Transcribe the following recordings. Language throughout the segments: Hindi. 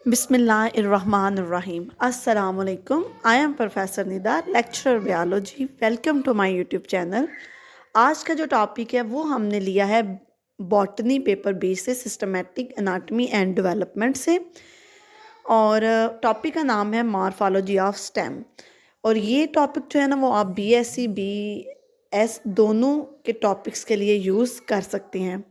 बिस्मिल्लाहिर्रहमानिर्रहीम अस्सलाम वालेकुम। I am professor Nidar, lecturer biology. Welcome to my YouTube channel. आज का जो टॉपिक है वो हमने लिया है बॉटनी पेपर बी से, सिस्टमेटिक एनाटॉमी एंड डेवलपमेंट से, और टॉपिक का नाम है मॉर्फोलॉजी ऑफ स्टेम। और ये टॉपिक जो है ना वो आप बीएससी बीएस दोनों के टॉपिक्स के लिए यूज़ कर सकते हैं।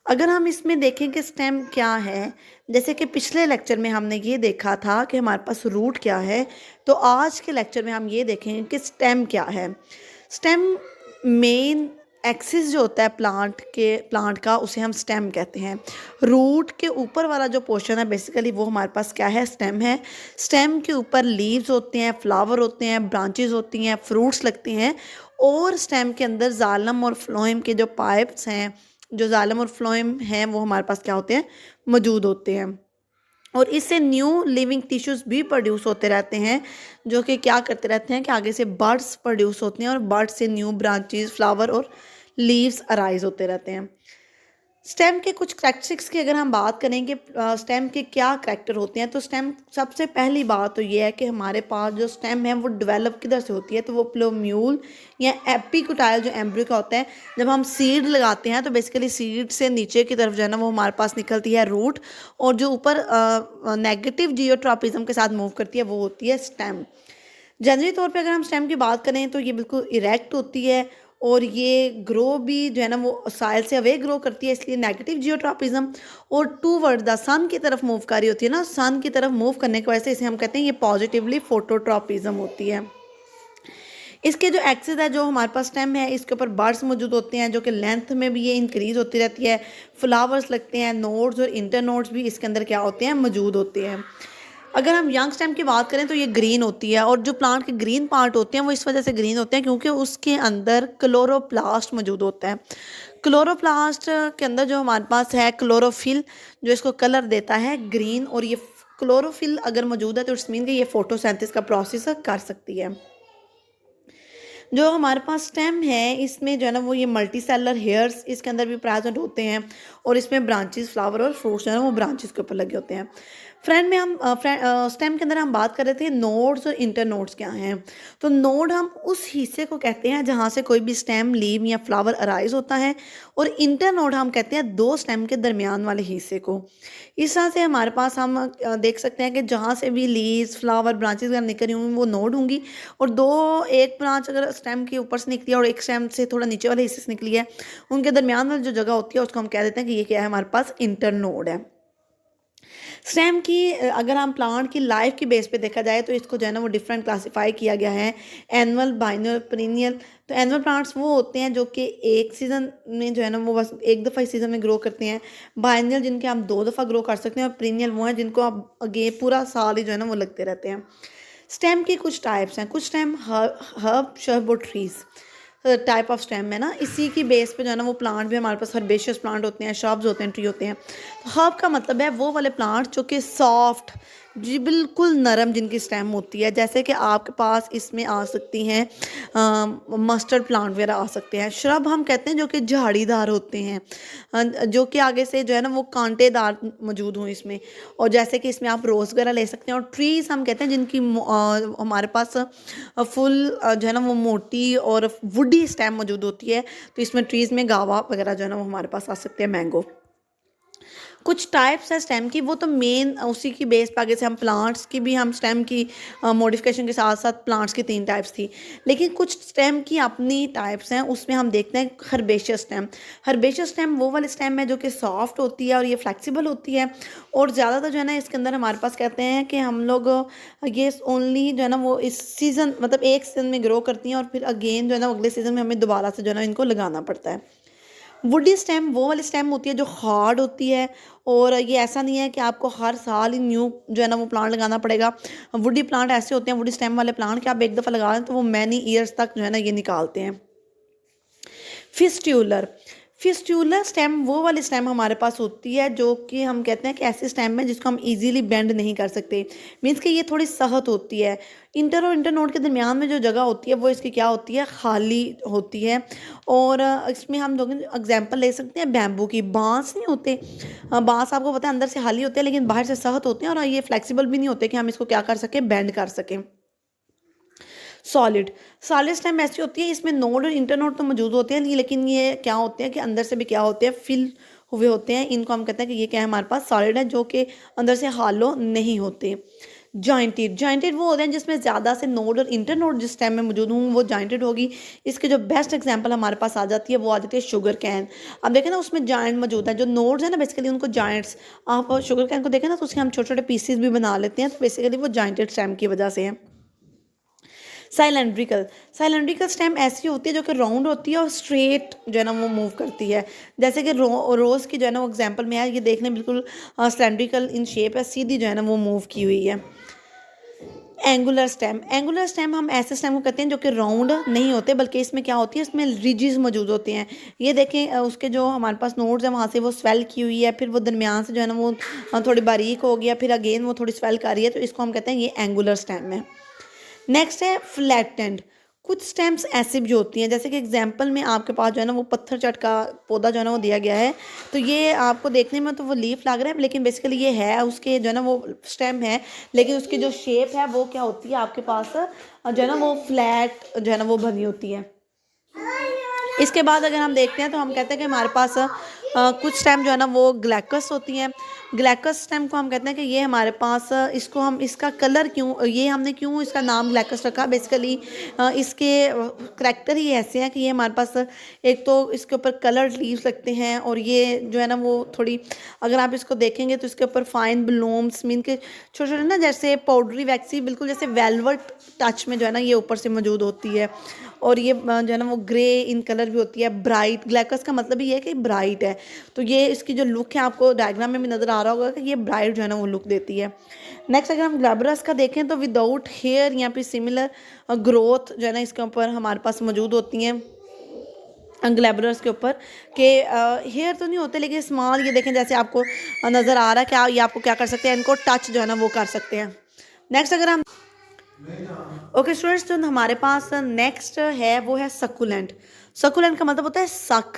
अगर हम इसमें देखें कि स्टेम क्या है, जैसे कि पिछले लेक्चर में हमने ये देखा था कि हमारे पास रूट क्या है, तो आज के लेक्चर में हम ये देखेंगे कि स्टेम क्या है। स्टेम मेन एक्सिस जो होता है प्लांट का, उसे हम स्टेम कहते हैं। रूट के ऊपर वाला जो पोर्शन है बेसिकली वो हमारे पास क्या है, स्टेम है। स्टेम के ऊपर लीव्स होते हैं, फ्लावर होते हैं, ब्रांचेस होती हैं, फ्रूट्स लगते हैं, और स्टेम के अंदर जालम और फ्लोएम के जो पाइप्स हैं, जो जालम और फ्लोएम हैं, वो हमारे पास क्या होते हैं, मौजूद होते हैं। और इससे न्यू लिविंग टिश्यूज़ भी प्रोड्यूस होते रहते हैं, जो कि क्या करते रहते हैं कि आगे से बर्ड्स प्रोड्यूस होते हैं, और बर्ड्स से न्यू ब्रांचेस, फ्लावर और लीव्स अराइज होते रहते हैं। स्टेम के कुछ करेक्टरिस्टिक्स की अगर हम बात करें कि स्टेम के क्या करेक्टर होते हैं, तो स्टेम सबसे पहली बात तो ये है कि हमारे पास जो स्टेम है वो डेवलप किधर से होती है, तो वो प्लूम्यूल या एपिकुटाइल जो एम्ब्रियो का होता है, जब हम सीड लगाते हैं तो बेसिकली सीड से नीचे की तरफ जो है ना वो हमारे पास निकलती है रूट, और जो ऊपर नेगेटिव जियोट्रॉपिज्म के साथ मूव करती है वो होती है स्टेम। जनरली तौर पे अगर हम स्टेम की बात करें तो ये बिल्कुल इरेक्ट होती है, और ये ग्रो भी जो है ना वो साइल से अवे ग्रो करती है, इसलिए नेगेटिव जियोट्रॉपिज्म, और टूवर्ड द सन की तरफ मूव कर रही होती है ना, सन की तरफ मूव करने की वजह से इसे हम कहते हैं ये पॉजिटिवली फोटोट्रॉपिज्म होती है। इसके जो एक्सिस है, जो हमारे पास स्टेम है, इसके ऊपर बर्ड्स मौजूद होते हैं, जो कि लेंथ में भी ये इंक्रीज होती रहती है, फ्लावर्स लगते हैं, नोड्स और इंटर नोड्स भी इसके अंदर क्या होते हैं, मौजूद होते हैं। अगर हम यंग स्टेम की बात करें तो ये ग्रीन होती है, और जो प्लांट के ग्रीन पार्ट होते हैं वो इस वजह से ग्रीन होते हैं क्योंकि उसके अंदर क्लोरोप्लास्ट मौजूद होता है। क्लोरोप्लास्ट के अंदर जो हमारे पास है क्लोरोफिल, जो इसको कलर देता है ग्रीन, और ये क्लोरोफिल अगर मौजूद है तो इट्स मीन कि ये फोटोसिंथेसिस का प्रोसेस कर सकती है। जो हमारे पास स्टेम है इसमें जो है ना वो ये मल्टी सेलर हेयर्स इसके अंदर भी प्रेजेंट होते हैं, और इसमें ब्रांचेस, फ्लावर और फ्रूट्स जो है ना वो ब्रांचेस के ऊपर लगे होते हैं। फ्रेंड में हम स्टेम के अंदर हम बात कर रहे थे नोड्स और इंटर नोड्स क्या हैं। तो नोड हम उस हिस्से को कहते हैं जहाँ से कोई भी स्टेम, लीव या फ्लावर अराइज होता है, और इंटर नोड हम कहते हैं दो स्टेम के दरमियान वाले हिस्से को। इस तरह से हमारे पास हम देख सकते हैं कि जहाँ से भी लीव्स, फ्लावर, ब्रांचेस अगर निकल रही होंगी वो नोड होंगी, और दो, एक ब्रांच अगर स्टेम के ऊपर से निकली है और एक स्टेम से थोड़ा नीचे वाले हिस्से से निकली है, उनके दरमियान वाली जो जगह होती है उसको हम कह देते हैं कि ये क्या है, हमारे पास इंटर नोड है। स्टेम की अगर हम प्लांट की लाइफ की बेस पे देखा जाए तो इसको जो है ना वो डिफरेंट क्लासीफाई किया गया है, एनुअल, बाइनल, पेरिनियल। तो एनुअल प्लांट्स वो होते हैं जो कि एक सीज़न में जो है ना वो बस एक दफ़ा इस सीज़न में ग्रो करते हैं। बाइनल जिनके हम दो दफ़ा ग्रो कर सकते हैं, और पेरिनियल वो हैं जिनको आप अगे पूरा साल ही जो है ना वो लगते रहते हैं। स्टेम की कुछ टाइप्स हैं, कुछ स्टेम हर्ब, शर्ब और ट्रीज़ टाइप ऑफ स्टेम है ना, इसी की बेस पे जो है ना वो प्लांट भी हमारे पास हर्बेशियस प्लांट होते हैं, शर्ब्स होते हैं, ट्री होते हैं। तो हर्ब का मतलब है वो वाले प्लांट जो कि सॉफ्ट, जी बिल्कुल नरम जिनकी स्टेम होती है, जैसे कि आपके पास इसमें आ सकती हैं मस्टर्ड प्लांट वगैरह आ सकते हैं। श्रब हम कहते हैं जो कि झाड़ीदार होते हैं, जो कि आगे से जो है ना वो कांटेदार मौजूद हों इसमें, और जैसे कि इसमें आप रोज़ वगैरह ले सकते हैं। और ट्रीज़ हम कहते हैं जिनकी हमारे पास फुल जो है ना वो मोटी और वुडी स्टेम मौजूद होती है, तो इसमें ट्रीज़ में गावा वगैरह जो है ना वो हमारे पास आ सकते हैं, मैंगो। कुछ टाइप्स है स्टेम की, वो तो मेन उसी की बेस पर आगे से हम प्लांट्स की भी, हम स्टेम की मॉडिफिकेशन के साथ साथ प्लांट्स की 3 टाइप्स थी, लेकिन कुछ स्टेम की अपनी टाइप्स हैं, उसमें हम देखते हैं हर्बेशियस स्टेम। हर्बेशियस स्टेम वो वाली स्टेम है जो कि सॉफ्ट होती है और ये फ्लेक्सिबल होती है, और ज़्यादातर जो है ना इसके अंदर हमारे पास कहते हैं कि हम लोग ये ओनली जो है ना वो इस सीज़न, मतलब एक सीज़न में ग्रो करती हैं, और फिर अगेन जो है ना अगले सीज़न में हमें दोबारा से जो है ना इनको लगाना पड़ता है। वुडी स्टेम वो वाली स्टेम होती है जो हार्ड होती है, और ये ऐसा नहीं है कि आपको हर साल ही न्यू जो है ना वो प्लांट लगाना पड़ेगा। वुडी प्लांट ऐसे होते हैं, वुडी स्टेम वाले प्लांट कि आप एक दफ़ा लगा दें तो वो मैनी ईयर्स तक जो है ना ये निकालते हैं। फिस्ट्यूलर, फिस्टुलर स्टेम वो वाली स्टेम हमारे पास होती है जो कि हम कहते हैं कि ऐसी स्टेम है जिसको हम इजीली बेंड नहीं कर सकते, मीन्स कि ये थोड़ी सख्त होती है। इंटर और इंटरनोड के दरमियान में जो जगह होती है वो इसकी क्या होती है, खाली होती है। और इसमें हम लोग एग्जांपल ले सकते हैं बैम्बू की। बांस नहीं होते, बांस आपको पता है अंदर से खाली होते हैं लेकिन बाहर से सख्त होते हैं, और ये फ्लेक्सिबल भी नहीं होते कि हम इसको क्या कर सकें, बेंड कर सकें। सॉलिड सॉलिड स्टेम ऐसी होती है, इसमें नोड और इंटरनोड तो मौजूद होते हैं, लेकिन ये क्या होते हैं कि अंदर से भी क्या होते हैं, फिल हुए होते हैं। इनको हम कहते हैं कि ये क्या है, हमारे पास सॉलिड है, जो कि अंदर से हालो नहीं होते। जॉइंटेड वो होते हैं जिसमें ज़्यादा से नोड और इंटरनोड जिस टाइम में मौजूद हूँ वो जॉइंटेड होगी। इसके जो बेस्ट एग्जांपल हमारे पास आ जाती है वो आ जाती है शुगर कैन। अब देखें ना, उसमें जॉइंट मौजूद है, जो नोड्स है ना बेसिकली उनको जॉइंट्स। आप शुगर कैन को देखें ना तो उसके हम छोटे छोटे पीसेस भी बना लेते हैं, तो बेसिकली वो जॉइंटेड स्टेम की वजह से है। साइलेंड्रिकल साइलेंड्रिकल स्टेम ऐसी होती है जो कि राउंड होती है और स्ट्रेट जो है ना वो मूव करती है। जैसे कि रोज़ की जो है ना वो एग्जांपल में है, ये देखने बिल्कुल सिलेंड्रिकल इन शेप है, सीधी जो है ना वो मूव की हुई है। एंगुलर स्टेम हम ऐसे स्टेम को कहते हैं जो कि राउंड नहीं होते, बल्कि इसमें क्या होती है, इसमें रिजिज मौजूद होते हैं। ये देखें, उसके जो हमारे पास नोड्स हैं वहाँ से वो स्वेल की हुई है, फिर वो दरमियान से जो है ना वो थोड़ी बारीक हो गया, फिर अगेन वो थोड़ी स्वेल कर रही है, तो इसको हम कहते हैं ये एंगुलर स्टेम है। नेक्स्ट है फ्लैटेंड। कुछ स्टेम्स ऐसे भी होती हैं, जैसे कि एग्जांपल में आपके पास जो है ना वो पत्थर चट का पौधा जो है ना वो दिया गया है, तो ये आपको देखने में तो वो लीफ लग रहा है, लेकिन बेसिकली ये है उसके जो है ना वो स्टेम है, लेकिन उसकी जो शेप है वो क्या होती है आपके पास जो है ना वो फ्लैट जो है ना वो बनी होती है। इसके बाद अगर हम देखते हैं तो हम कहते हैं कि हमारे पास कुछ स्टेम जो है ना वो ग्लैकस होती हैं। ग्लैकस स्टेम को हम कहते हैं कि ये हमारे पास इसको हम इसका कलर क्यों, ये हमने क्यों इसका नाम ग्लैकस रखा, बेसिकली इसके करैक्टर ही ऐसे हैं कि ये हमारे पास एक तो इसके ऊपर कलर्ड लीव्स लगते हैं, और ये जो है ना वो थोड़ी, अगर आप इसको देखेंगे तो इसके ऊपर फाइन ब्लूम्स मीन के छोटे छोटे ना जैसे पाउडरी वैक्सी, बिल्कुल जैसे वेलवेट टच में जो है ना ये ऊपर से मौजूद होती है। और ये जो है ना वो ग्रे इन कलर भी होती है। ब्राइट, ग्लैकस का मतलब ही है कि ब्राइट है, तो ये इसकी जो लुक है आपको डायग्राम में भी नज़र आ रहा होगा कि ये ब्राइट जो है ना वो लुक देती है। नेक्स्ट अगर हम ग्लैब्रस का देखें तो विदाउट हेयर या फिर सिमिलर ग्रोथ जो है ना इसके ऊपर हमारे पास मौजूद होती हैं ग्लैब्रस के ऊपर के हेयर तो नहीं होते, लेकिन स्मॉल, ये देखें जैसे आपको नज़र आ रहा है कि ये आपको क्या कर सकते हैं, इनको टच जो है ना वो कर सकते हैं। नेक्स्ट अगर हम ओके स्टूडेंट्स, जो हमारे पास नेक्स्ट है वो है सकुलेंट। सकुलेंट का मतलब होता है सक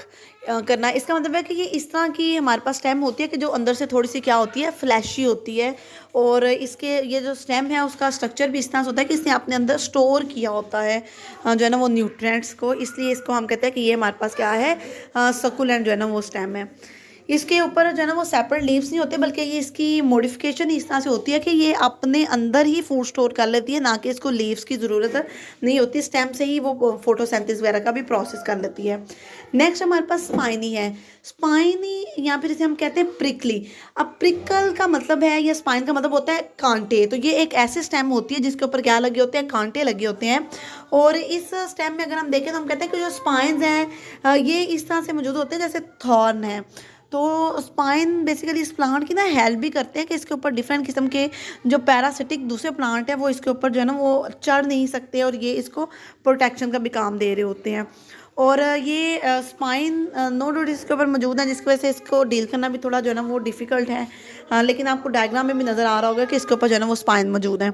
करना। इसका मतलब है कि ये इस तरह की हमारे पास स्टेम होती है कि जो अंदर से थोड़ी सी क्या होती है, फ्लैशी होती है, और इसके ये जो स्टेम है उसका स्ट्रक्चर भी इस तरह से होता है कि इसने अपने अंदर स्टोर किया होता है जो है ना वो न्यूट्रिएंट्स को, इसलिए इसको हम कहते हैं कि ये हमारे पास क्या है, सकुलेंट जो है ना वो स्टेम है। इसके ऊपर जो है ना वो सेपरेट लीव्स नहीं होते, बल्कि ये इसकी मॉडिफिकेशन इस तरह से होती है कि ये अपने अंदर ही फूड स्टोर कर लेती है, ना कि इसको लीव्स की ज़रूरत नहीं होती, स्टेम से ही वो फोटोसिंथेसिस वगैरह का भी प्रोसेस कर लेती है। नेक्स्ट हमारे पास स्पाइनी है। स्पाइनी या फिर इसे हम कहते हैं प्रिकली। अब प्रिकल का मतलब है, या स्पाइन का मतलब होता है कांटे, तो ये एक ऐसे स्टेम होती है जिसके ऊपर क्या लगे होते हैं, कांटे लगे होते हैं। और इस स्टेम में अगर हम देखें तो हम कहते हैं कि जो स्पाइंस हैं ये इस तरह से मौजूद होते हैं जैसे थॉर्न है। तो स्पाइन बेसिकली इस प्लांट की ना हेल्प भी करते हैं कि इसके ऊपर डिफरेंट किस्म के जो पैरासिटिक दूसरे प्लांट है वो इसके ऊपर जो है ना वो चढ़ नहीं सकते, और ये इसको प्रोटेक्शन का भी काम दे रहे होते हैं। और ये स्पाइन नोड इसके ऊपर मौजूद है, जिसकी वजह से इसको डील करना भी थोड़ा जो है ना वो डिफ़िकल्ट है, लेकिन आपको डायग्राम में भी नज़र आ रहा होगा कि इसके ऊपर जो है ना वो स्पाइन मौजूद है।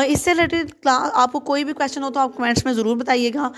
इससे रिलेटेड आपको कोई भी क्वेश्चन हो तो आप कमेंट्स में ज़रूर बताइएगा।